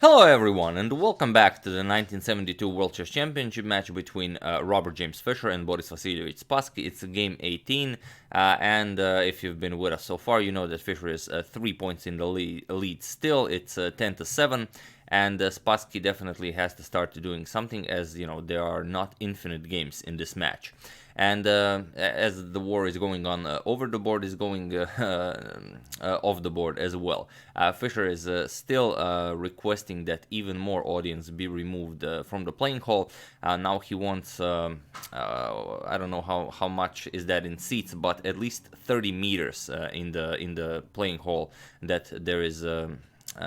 Hello everyone, and welcome back to the 1972 World Chess Championship match between Robert James Fischer and Boris Spassky. It's game 18, and if you've been with us so far, you know that Fischer is 3 points in the lead still. It's 10-7, and Spassky definitely has to start doing something, as you know there are not infinite games in this match. And as the war is going on, over the board is going off the board as well. Fischer is still requesting that even more audience be removed from the playing hall. Now he wants, I don't know how much is that in seats, but at least 30 meters in the playing hall, that there is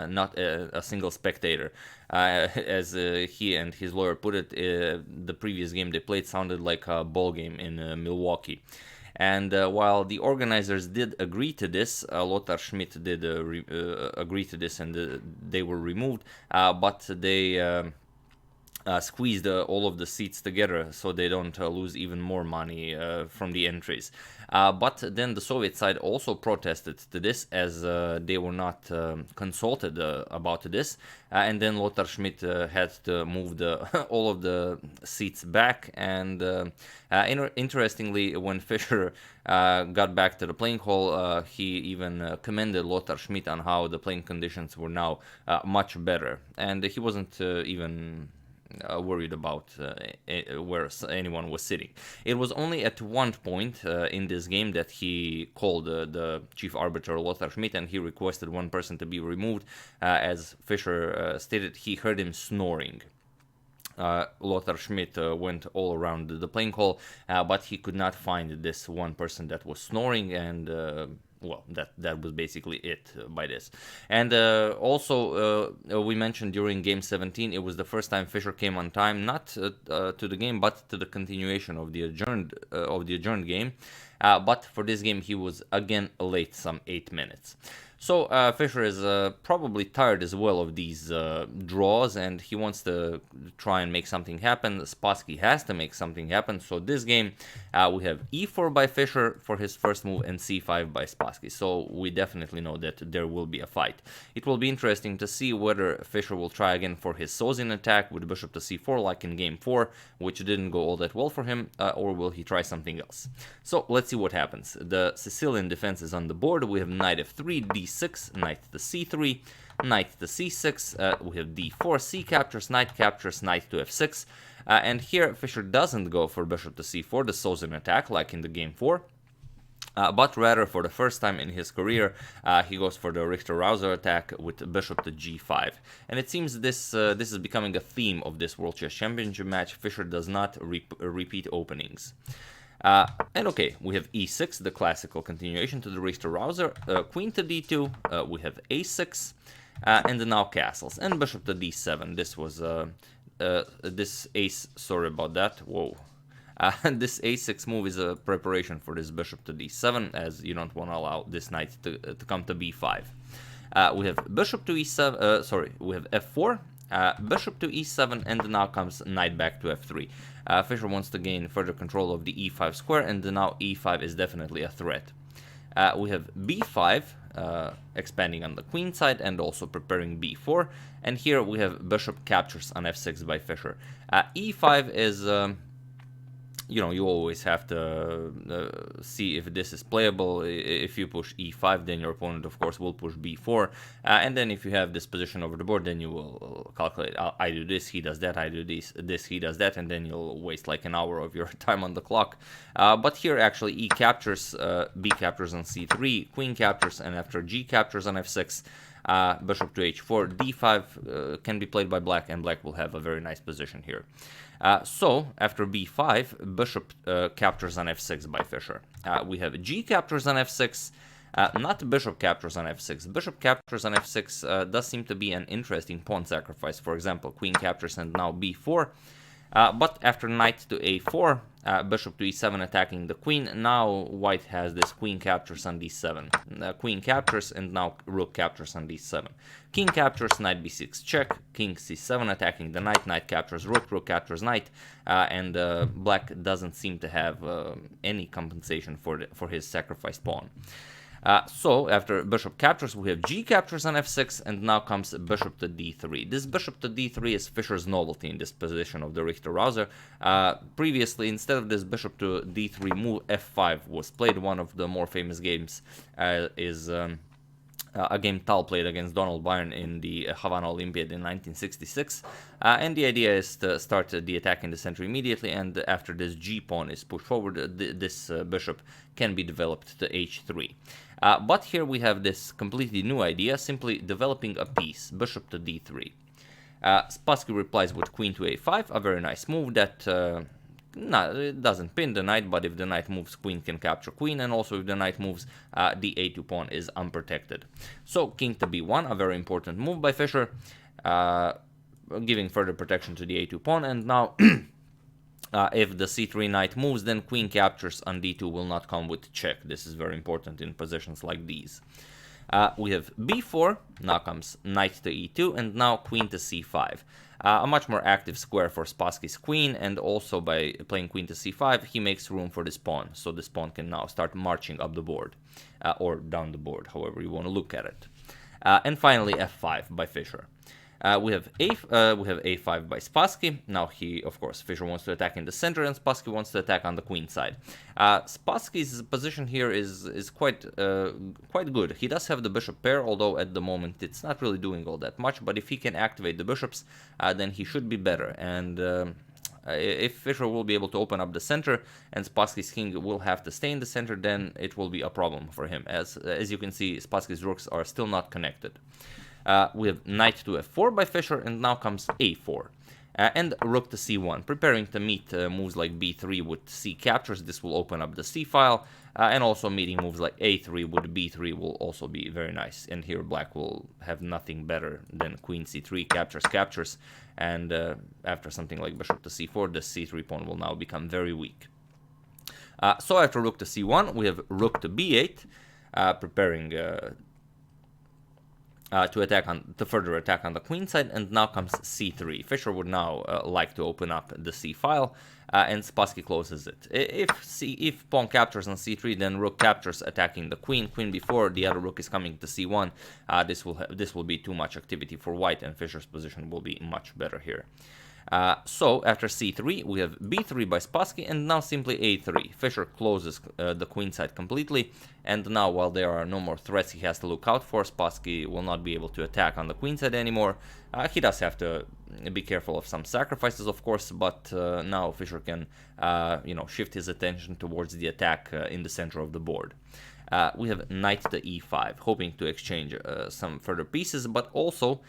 not a single spectator. As he and his lawyer put it, the previous game they played sounded like a ball game in Milwaukee. And while the organizers did agree to this, Lothar Schmidt did agree to this, and they were removed, but they squeezed all of the seats together so they don't lose even more money from the entries. But then the Soviet side also protested to this, as they were not consulted about this, and then Lothar Schmidt had to move all of the seats back. And interestingly, when Fischer got back to the playing hall, he even commended Lothar Schmidt on how the playing conditions were now much better, and he wasn't even worried about where anyone was sitting. It was only at one point in this game that he called the chief arbiter Lothar Schmidt, and he requested one person to be removed. As Fischer stated, he heard him snoring. Lothar Schmidt went all around the playing hall, but he could not find this one person that was snoring, and well, that was basically it by this. And also, we mentioned during game 17, it was the first time Fischer came on time, not to the game, but to the continuation of the adjourned game. But for this game, he was again late some 8 minutes. So Fischer is probably tired as well of these draws, and he wants to try and make something happen. Spassky has to make something happen. So this game, we have e4 by Fischer for his first move and c5 by Spassky. So we definitely know that there will be a fight. It will be interesting to see whether Fischer will try again for his Sicilian attack with bishop to c4 like in game 4, which didn't go all that well for him, or will he try something else? So let's see what happens. The Sicilian defense is on the board. We have knight f3, d6, knight to c3, knight to c6, we have d4, c captures, knight to f6, and here Fischer doesn't go for bishop to c4, the Sicilian attack like in the game 4, but rather for the first time in his career, he goes for the Richter-Rauzer attack with bishop to g5. And it seems this is becoming a theme of this World Chess Championship match. Fischer does not repeat openings. And okay, we have e6, the classical continuation to the Richter-Rauzer, queen to d2, we have a6, and then now castles, and bishop to d7. This was, this ace, sorry about that, whoa. This a6 move is a preparation for this bishop to d7, as you don't want to allow this knight to come to b5. We have bishop to e7, we have f4, bishop to e7, and now comes knight back to f3. Fischer wants to gain further control of the e5 square, and now e5 is definitely a threat. We have b5, expanding on the queen side and also preparing b4, and here we have bishop captures on f6 by Fischer. e5 is you know, you always have to see if this is playable. If you push e5, then your opponent, of course, will push b4. And then if you have this position over the board, then you will calculate, I do this, he does that, I do this, he does that, and then you'll waste like an hour of your time on the clock. But here, actually, e captures, b captures on c3, queen captures, and after g captures on f6, bishop to h4, d5 can be played by black, and black will have a very nice position here. So, after b5, bishop captures on f6 by Fischer. We have g captures on f6, not bishop captures on f6. Bishop captures on f6 does seem to be an interesting pawn sacrifice. For example, queen captures and now b4. But after knight to a4, bishop to e7 attacking the queen, now white has this queen captures on d7. Queen captures and now rook captures on d7. King captures, knight b6 check, king c7 attacking the knight, knight captures rook, rook captures knight, and black doesn't seem to have any compensation for his sacrificed pawn. So after bishop captures, we have g captures on f6, and now comes bishop to d3. This bishop to d3 is Fischer's novelty in this position of the Richter-Rauzer. Previously, instead of this bishop to d3 move, f5 was played. One of the more famous games is a game Tal played against Donald Byrne in the Havana Olympiad in 1966. And the idea is to start the attack in the center immediately, and after this g-pawn is pushed forward, this bishop can be developed to h3. But here we have this completely new idea, simply developing a piece, bishop to d3. Spassky replies with queen to a5, a very nice move that it doesn't pin the knight, but if the knight moves, queen can capture queen, and also if the knight moves, the a2 pawn is unprotected. So king to b1, a very important move by Fischer, giving further protection to the a2 pawn, and now if the c3 knight moves, then queen captures on d2 will not come with check. This is very important in positions like these. We have b4, now comes knight to e2, and now queen to c5. A much more active square for Spassky's queen, and also by playing queen to c5, he makes room for this pawn, so this pawn can now start marching up the board, or down the board, however you want to look at it. And finally f5 by Fischer. We have a5 by Spassky. Now of course, Fischer wants to attack in the center, and Spassky wants to attack on the queen side. Spassky's position here is quite good. He does have the bishop pair, although at the moment it's not really doing all that much. But if he can activate the bishops, then he should be better. And if Fischer will be able to open up the center, and Spassky's king will have to stay in the center, then it will be a problem for him. As you can see, Spassky's rooks are still not connected. We have knight to f4 by Fischer, and now comes a4. And rook to c1, preparing to meet moves like b3 with c captures. This will open up the c file, and also meeting moves like a3 with b3 will also be very nice. And here black will have nothing better than queen c3, captures, and after something like bishop to c4, the c3 pawn will now become very weak. So after rook to c1, we have rook to b8, preparing to further attack on the queen side, and now comes c3. Fischer would now like to open up the c file, and Spassky closes it. If pawn captures on c3, then rook captures, attacking the queen b4. The other rook is coming to c1. This will be too much activity for white, and Fischer's position will be much better here. So after c3, we have b3 by Spassky, and now simply a3. Fischer closes the queen side completely, and now while there are no more threats he has to look out for, Spassky will not be able to attack on the queen side anymore. He does have to be careful of some sacrifices, of course, but now Fischer can shift his attention towards the attack in the center of the board. We have knight to e5, hoping to exchange some further pieces, but also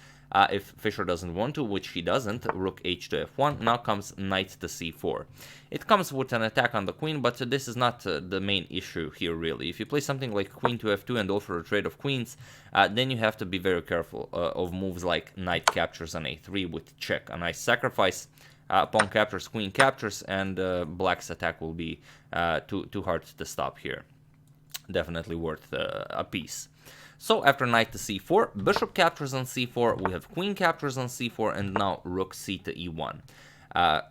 if Fischer doesn't want to, which he doesn't, rook h to f1, now comes knight to c4. It comes with an attack on the queen, but this is not the main issue here, really. If you play something like queen to f2 and offer a trade of queens, then you have to be very careful of moves like knight captures on a3 with check, a nice sacrifice. Pawn captures, queen captures, and black's attack will be too hard to stop here. Definitely worth a piece. So after knight to c4, bishop captures on c4, we have queen captures on c4, and now rook c to e1.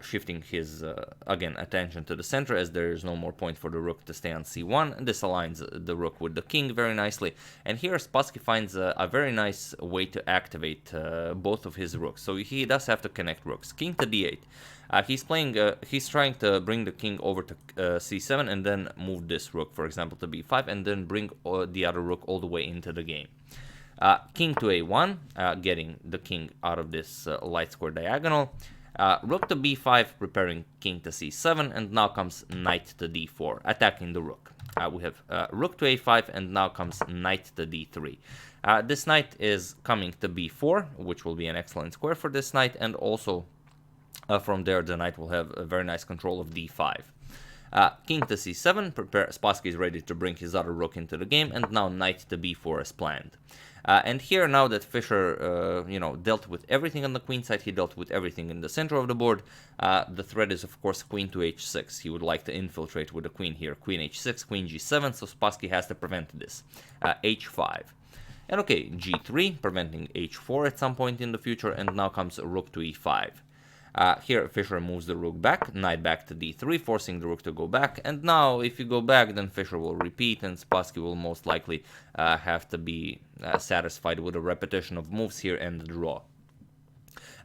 Shifting his, again, attention to the center, as there is no more point for the rook to stay on c1. This aligns the rook with the king very nicely. And here Spassky finds a very nice way to activate both of his rooks. So he does have to connect rooks. King to d8. He's trying to bring the king over to c7 and then move this rook, for example, to b5, and then bring the other rook all the way into the game. King to a1, getting the king out of this light square diagonal. Rook to b5, preparing king to c7, and now comes knight to d4, attacking the rook. We have rook to a5, and now comes knight to d3. This knight is coming to b4, which will be an excellent square for this knight, and also from there the knight will have a very nice control of d5. King to c7, Spassky is ready to bring his other rook into the game, and now knight to b4 as planned. And here, now that Fischer, dealt with everything on the queen side, he dealt with everything in the center of the board. The threat is, of course, queen to h6. He would like to infiltrate with the queen here. Queen h6, queen g7, so Spassky has to prevent this. h5. And okay, g3, preventing h4 at some point in the future, and now comes rook to e5. Here Fischer moves the rook back, knight back to d3, forcing the rook to go back, and now if you go back, then Fischer will repeat, and Spassky will most likely have to be satisfied with a repetition of moves here and the draw.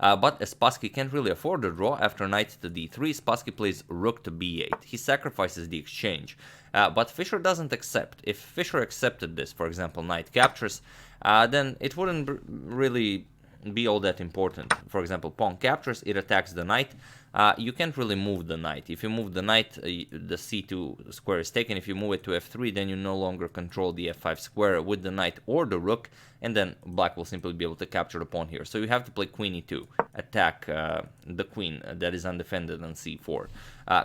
But as Spassky can't really afford a draw, after knight to d3, Spassky plays rook to b8. He sacrifices the exchange, but Fischer doesn't accept. If Fischer accepted this, for example, knight captures, then it wouldn't really be all that important. For example, pawn captures, it attacks the knight. You can't really move the knight. If you move the knight, the c2 square is taken. If you move it to f3, then you no longer control the f5 square with the knight or the rook, and then black will simply be able to capture the pawn here. So you have to play queen e2, attack the queen that is undefended on c4.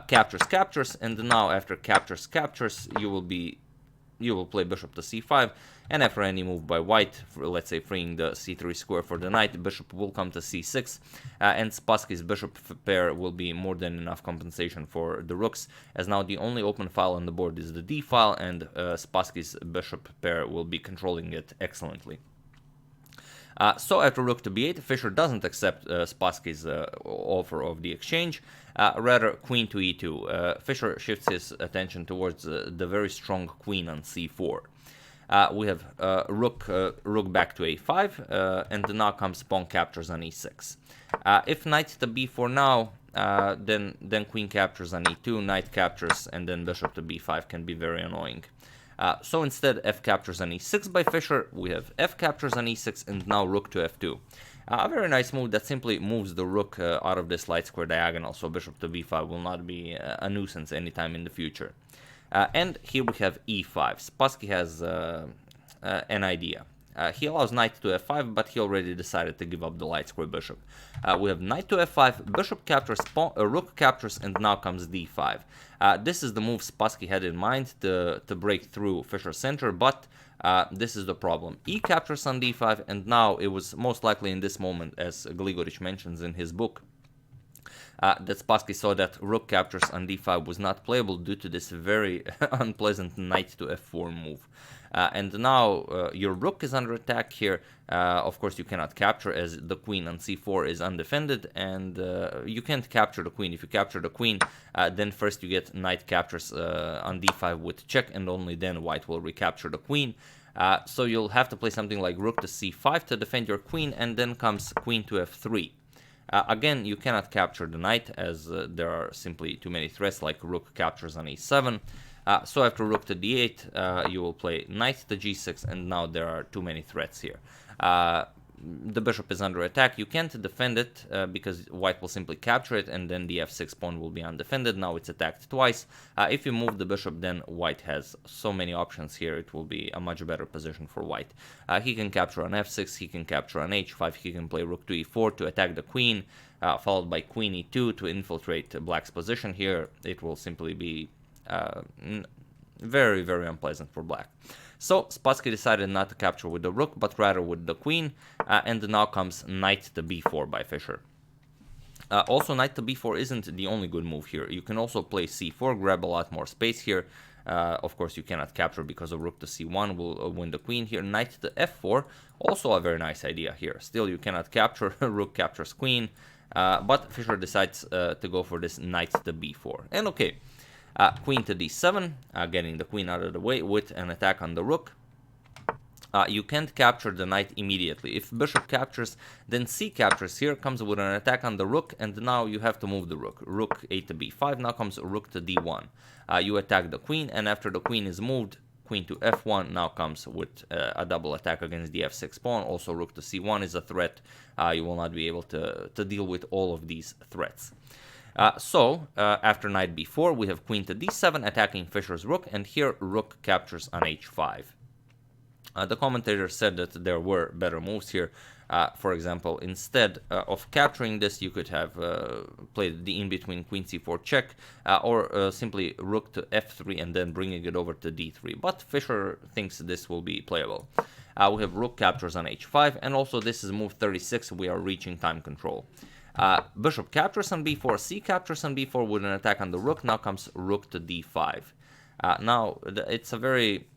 Captures, and now after captures, you will play bishop to c5, and after any move by white, let's say freeing the c3 square for the knight, bishop will come to c6, and Spassky's bishop pair will be more than enough compensation for the rooks, as now the only open file on the board is the d file, and Spassky's bishop pair will be controlling it excellently. So after rook to b8, Fischer doesn't accept Spassky's offer of the exchange, rather queen to e2. Fischer shifts his attention towards the very strong queen on c4. We have rook back to a5, and now comes pawn captures on e6. If knight to b4 now, then queen captures on e2, knight captures, and then bishop to b5 can be very annoying. So instead, f captures on e6 by Fischer, we have f captures on e6, and now rook to f2. A very nice move that simply moves the rook out of this light square diagonal, so bishop to b5 will not be a nuisance anytime in the future. And here we have e5. Spassky has an idea. He allows knight to f5, but he already decided to give up the light square bishop. We have knight to f5, bishop captures, rook captures, and now comes d5. This is the move Spassky had in mind to break through Fischer's center, but this is the problem. E captures on d5, and now it was most likely in this moment, as Gligorich mentions in his book, that Spassky saw that rook captures on d5 was not playable due to this very unpleasant knight to f4 move. And now your rook is under attack here. Of course, you cannot capture as the queen on c4 is undefended, and you can't capture the queen. If you capture the queen, then first you get knight captures on d5 with check, and only then white will recapture the queen. So you'll have to play something like rook to c5 to defend your queen, and then comes queen to f3. Again, you cannot capture the knight, as there are simply too many threats, like rook captures on e7. So after rook to d8, you will play knight to g6, and now there are too many threats here. The bishop is under attack. You can't defend it because white will simply capture it, and then the f6 pawn will be undefended. Now it's attacked twice. If you move the bishop, then white has so many options here. It will be a much better position for white. He can capture on f6, he can capture on h5, he can play rook to e4 to attack the queen, followed by queen e2 to infiltrate black's position here. It will simply be very, very unpleasant for black. So Spassky decided not to capture with the rook, but rather with the queen, and now comes knight to b4 by Fischer. Also, knight to b4 isn't the only good move here. You can also play c4, grab a lot more space here. Of course, you cannot capture because of rook to c1 will win the queen here. Knight to f4, also a very nice idea here. Still, you cannot capture, rook captures queen, but Fischer decides to go for this knight to b4. And okay. Queen to d7, getting the queen out of the way with an attack on the rook. You can't capture the knight immediately. If bishop captures, then c captures here, comes with an attack on the rook, and now you have to move the rook. Rook a to b5, now comes rook to d1. You attack the queen, and after the queen is moved, queen to f1 now comes with a double attack against the f6 pawn. Also rook to c1 is a threat. You will not be able to deal with all of these threats. So after knight b4, we have queen to d7 attacking Fischer's rook, and here rook captures on h5. The commentator said that there were better moves here. For example, instead of capturing this, you could have played the in-between queen c4 check, or simply rook to f3 and then bringing it over to d3. But Fischer thinks this will be playable. We have rook captures on h5, and also this is move 36, we are reaching time control. Bishop captures on b4, c captures on b4 with an attack on the rook. Now comes rook to d5. Now it's a very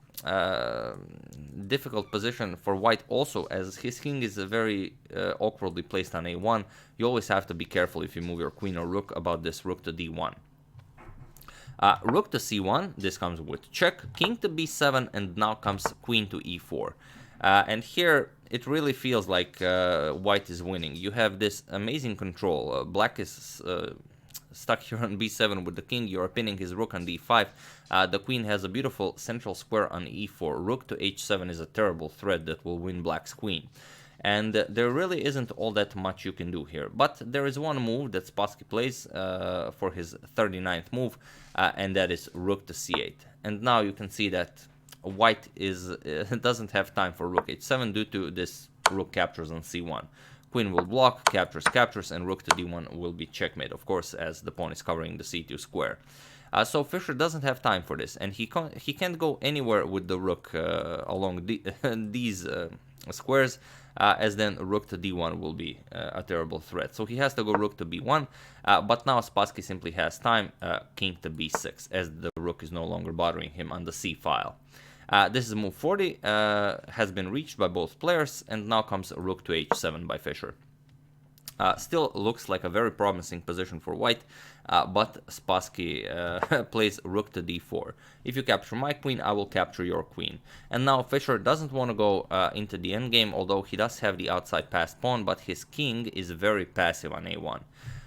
difficult position for white also, as his king is very awkwardly placed on a1. You always have to be careful if you move your queen or rook about this rook to d1. Rook to c1, this comes with check, king to b7, and now comes queen to e4. And here it really feels like white is winning. You have this amazing control. Black is stuck here on b7 with the king. You're pinning his rook on d5. The queen has a beautiful central square on e4. Rook to h7 is a terrible threat that will win black's queen. And there really isn't all that much you can do here. But there is one move that Spassky plays for his 39th move, and that is rook to c8. And now you can see that white doesn't have time for rook h7 due to this rook captures on c1. Queen will block, captures, and rook to d1 will be checkmate, of course, as the pawn is covering the c2 square. So Fischer doesn't have time for this, and he can't go anywhere with the rook along these squares, as then rook to d1 will be a terrible threat. So he has to go rook to b1, but now Spassky simply has time, king to b6, as the rook is no longer bothering him on the c file. This is move 40, has been reached by both players, and now comes rook to h7 by Fischer. Still looks like a very promising position for white, but Spassky plays rook to d4. If you capture my queen, I will capture your queen. And now Fischer doesn't want to go into the endgame, although he does have the outside passed pawn, but his king is very passive on a1.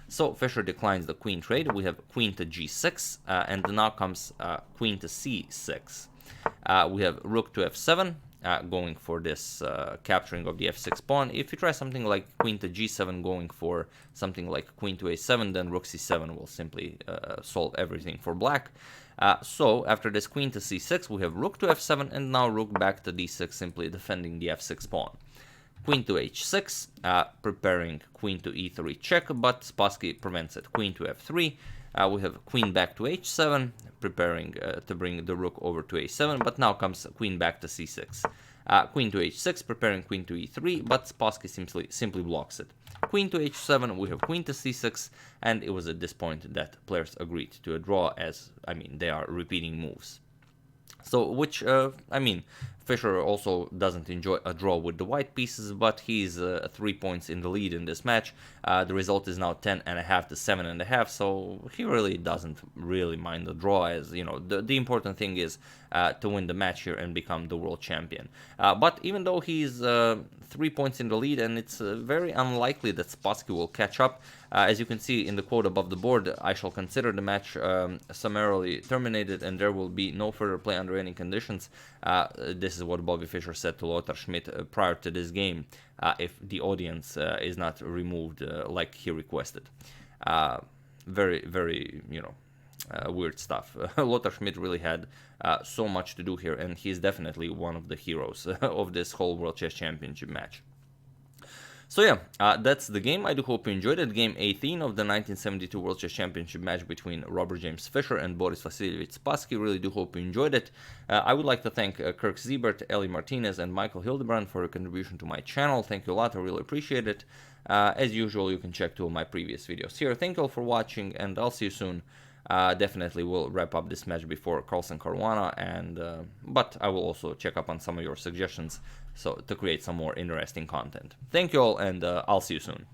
So Fischer declines the queen trade. We have queen to g6, and now comes queen to c6. We have rook to f7, going for this capturing of the f6 pawn. If you try something like queen to g7 going for something like queen to a7, then rook c7 will simply solve everything for black. So after this queen to c6, we have rook to f7, and now rook back to d6, simply defending the f6 pawn. Queen to h6, preparing queen to e3 check, but Spassky prevents it. Queen to f3. We have queen back to h7, preparing to bring the rook over to a7, but now comes queen back to c6. Queen to h6, preparing queen to e3, but Spassky simply blocks it. Queen to h7, we have queen to c6, and it was at this point that players agreed to a draw, as, I mean, they are repeating moves. So, which, I mean, Fischer also doesn't enjoy a draw with the white pieces, but he's 3 points in the lead in this match. The result is now 10.5 to 7.5, so he really doesn't really mind the draw, as, you know, the important thing is to win the match here and become the world champion. But even though he's 3 points in the lead, and it's very unlikely that Spassky will catch up, as you can see in the quote above the board, I shall consider the match summarily terminated, and there will be no further play under any conditions. This is what Bobby Fischer said to Lothar Schmidt prior to this game, if the audience is not removed like he requested. Very, very, you know, weird stuff. Lothar Schmidt really had so much to do here, and he's definitely one of the heroes of this whole World Chess Championship match. So yeah, that's the game. I do hope you enjoyed it. Game 18 of the 1972 World Chess Championship match between Robert James Fischer and Boris Vasilyevich Spassky. Really do hope you enjoyed it. I would like to thank Kirk Siebert, Ellie Martinez, and Michael Hildebrand for your contribution to my channel. Thank you a lot. I really appreciate it. As usual, you can check 2 of my previous videos here. Thank you all for watching, and I'll see you soon. Definitely will wrap up this match before Carlsen Caruana, and but I will also check up on some of your suggestions, so to create some more interesting content. Thank you all, and I'll see you soon.